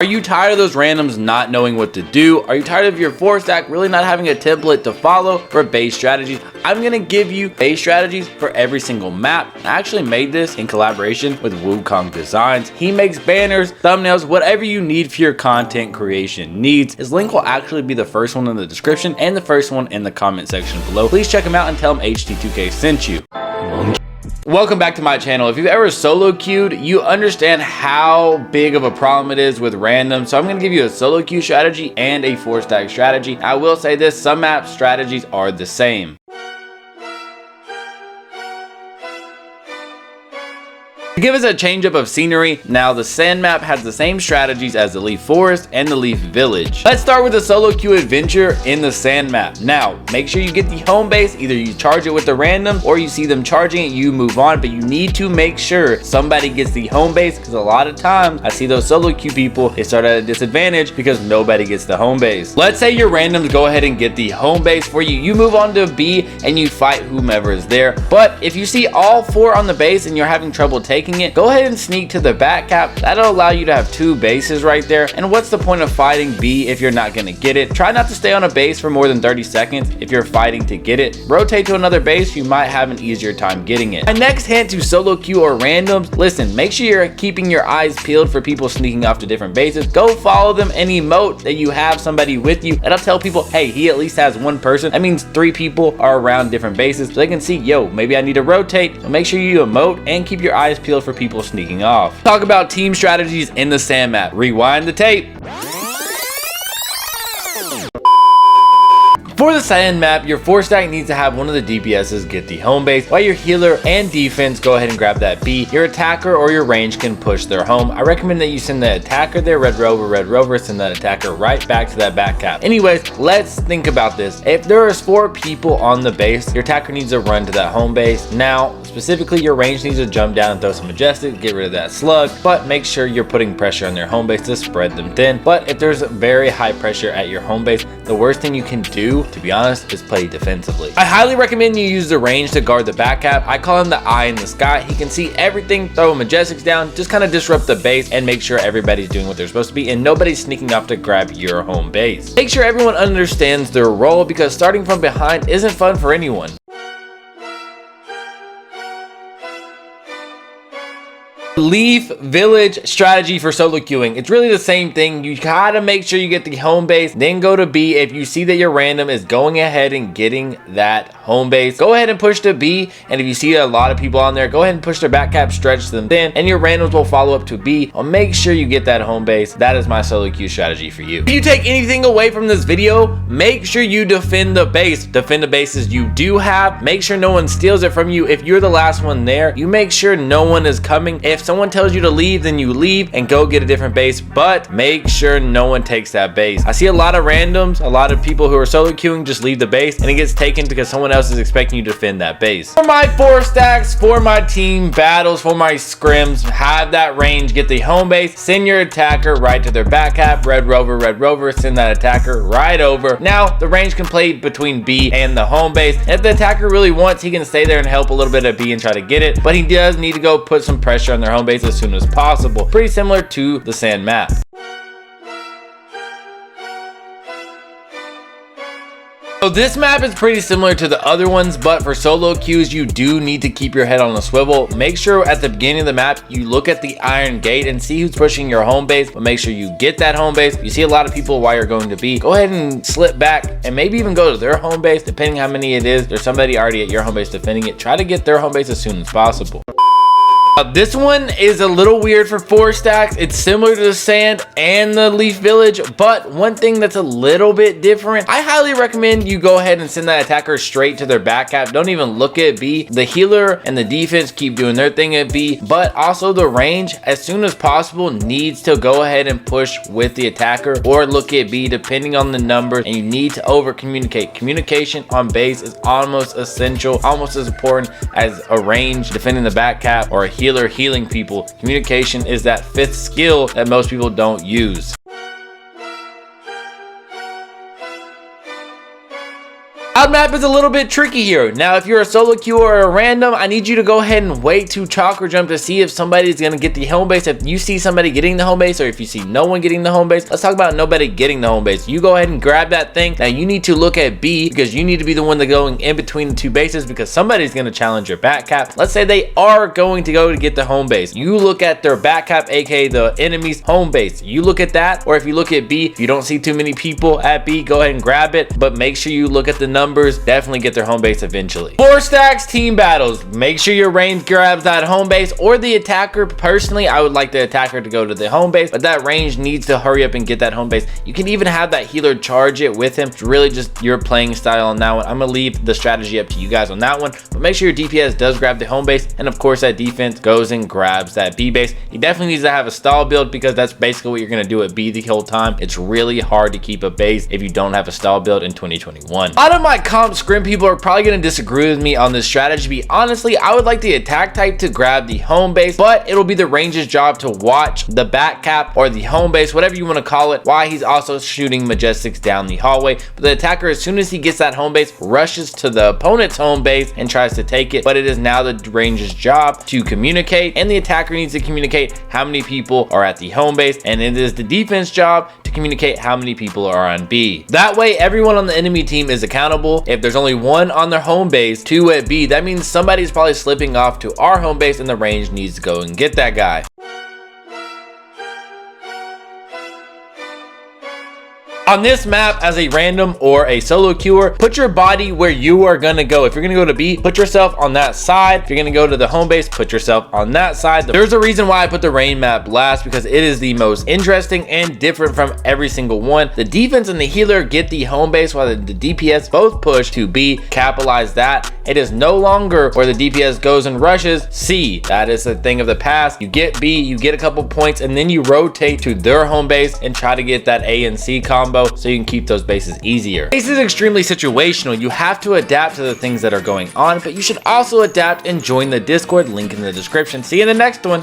Are you tired of those randoms not knowing what to do? Are you tired of your 4-stack really not having a template to follow for base strategies? I'm gonna give you base strategies for every single map. I actually made this in collaboration with WukongDesigns. He makes banners, thumbnails, whatever you need for your content creation needs. His link will actually be the first one in the description and the first one in the comment section below. Please check him out and tell him HT2K sent you. Welcome back to my channel. If you've ever solo queued, you understand how big of a problem it is with random. So I'm going to give you a solo queue strategy and a 4-stack strategy. I will say this, some map strategies are the same. To give us a change up of scenery, now the sand map has the same strategies as the leaf forest and the leaf village. Let's start with the solo queue adventure in the sand map. Now, make sure you get the home base. Either you charge it with the random or you see them charging it, you move on, but you need to make sure somebody gets the home base because a lot of times I see those solo queue people, they start at a disadvantage because nobody gets the home base. Let's say your randoms go ahead and get the home base for you. You move on to B and you fight whomever is there. But if you see all 4 on the base and you're having trouble taking it, go ahead and sneak to the back cap. That'll allow you to have 2 bases right there. And what's the point of fighting B if you're not going to get it? Try not to stay on a base for more than 30 seconds if you're fighting to get it. Rotate to another base, you might have an easier time getting it. My next hint to solo queue or randoms, listen, make sure you're keeping your eyes peeled for people sneaking off to different bases. Go follow them and emote that you have somebody with you. That'll tell people, hey, he at least has 1 person. That means 3 people are around different bases so they can see, yo, maybe I need to rotate. So make sure you emote and keep your eyes peeled for people sneaking off. Talk about team strategies in the sand map. Rewind the tape. For the sand map, your 4-stack needs to have one of the DPSs get the home base, while your healer and defense go ahead and grab that B. Your attacker or your range can push their home. I recommend that you send the attacker there, red rover, send that attacker right back to that back cap. Anyways, let's think about this. If there is 4 people on the base, your attacker needs to run to that home base. Now, specifically, your range needs to jump down and throw some majestic, get rid of that slug, but make sure you're putting pressure on their home base to spread them thin. But if there's very high pressure at your home base, the worst thing you can do, to be honest, is play defensively. I highly recommend you use the range to guard the back cap. I call him the eye in the sky. He can see everything, throw majestics down, just kind of disrupt the base and make sure everybody's doing what they're supposed to be and nobody's sneaking off to grab your home base. Make sure everyone understands their role because starting from behind isn't fun for anyone. Leaf village strategy for solo queuing. It's really the same thing. You gotta make sure you get the home base, then go to B. If you see that your random is going ahead and getting that home base, go ahead and push to B. And if you see a lot of people on there, go ahead and push their back cap, stretch them thin, and your randoms will follow up to B. I'll make sure you get that home base. That is my solo queue strategy for you. If you take anything away from this video, make sure you defend the base. Defend the bases you do have. Make sure no one steals it from you. If you're the last one there, you make sure no one is coming. If someone tells you to leave, then you leave and go get a different base, but make sure no one takes that base. I see a lot of randoms, a lot of people who are solo queuing just leave the base and it gets taken because someone else is expecting you to defend that base. For my 4-stacks, for my team battles, for my scrims, have that range, get the home base, send your attacker right to their back cap, red rover, send that attacker right over. Now the range can play between B and the home base. And if the attacker really wants, he can stay there and help a little bit at B and try to get it, but he does need to go put some pressure on their home base as soon as possible. Pretty similar to the sand map. So this map is pretty similar to the other ones, but for solo queues, you do need to keep your head on a swivel. Make sure at the beginning of the map, you look at the iron gate and see who's pushing your home base, but make sure you get that home base. You see a lot of people while you're going to B, go ahead and slip back and maybe even go to their home base, depending how many it is. There's somebody already at your home base defending it. Try to get their home base as soon as possible. This one is a little weird for 4-stacks. It's similar to the sand and the leaf village, but one thing that's a little bit different, I highly recommend you go ahead and send that attacker straight to their back cap. Don't even look at B. The healer and the defense keep doing their thing at B, but also the range, as soon as possible, needs to go ahead and push with the attacker or look at B depending on the numbers, and you need to over communicate. Communication on base is almost essential, almost as important as a range defending the back cap or a healer healing people. Communication is that 5th skill that most people don't use. Cloud map is a little bit tricky here. Now, if you're a solo queue or a random, I need you to go ahead and wait to chakra jump to see if somebody's gonna get the home base. If you see somebody getting the home base, or if you see no one getting the home base, let's talk about nobody getting the home base. You go ahead and grab that thing. Now you need to look at B, because you need to be the one that's going in between the two bases, because somebody's gonna challenge your back cap. Let's say they are going to go to get the home base. You look at their back cap, aka the enemy's home base. You look at that, or if you look at B, if you don't see too many people at B, go ahead and grab it, but make sure you look at the numbers. Definitely get their home base eventually. 4 stacks team battles. Make sure your range grabs that home base or the attacker. Personally, I would like the attacker to go to the home base, but that range needs to hurry up and get that home base. You can even have that healer charge it with him. It's really just your playing style on that one. I'm gonna leave the strategy up to you guys on that one, but make sure your DPS does grab the home base, and of course that defense goes and grabs that B base. He definitely needs to have a stall build, because that's basically what you're gonna do at B the whole time. It's really hard to keep a base if you don't have a stall build in 2021. A lot of my comp scrim people are probably gonna disagree with me on this strategy. Honestly, I would like the attack type to grab the home base, but it'll be the range's job to watch the back cap or the home base, whatever you want to call it, while he's also shooting Majestics down the hallway. But the attacker, as soon as he gets that home base, rushes to the opponent's home base and tries to take it. But it is now the range's job to communicate, and the attacker needs to communicate how many people are at the home base, and it is the defense job to communicate how many people are on B. That way everyone on the enemy team is accountable. If there's only 1 on their home base, 2 at B, that means somebody's probably slipping off to our home base, and the range needs to go and get that guy. On this map, as a random or a solo queuer, put your body where you are gonna go. If you're gonna go to B, put yourself on that side. If you're gonna go to the home base, put yourself on that side. There's a reason why I put the rain map last, because it is the most interesting and different from every single one. The defense and the healer get the home base, while the DPS both push to B. Capitalize that. It is no longer where the DPS goes and rushes C. That is a thing of the past. You get B, you get a couple points, and then you rotate to their home base and try to get that A and C combo, so you can keep those bases easier. Base is extremely situational. You have to adapt to the things that are going on, but you should also adapt and join the Discord, link in the description. See you in the next one.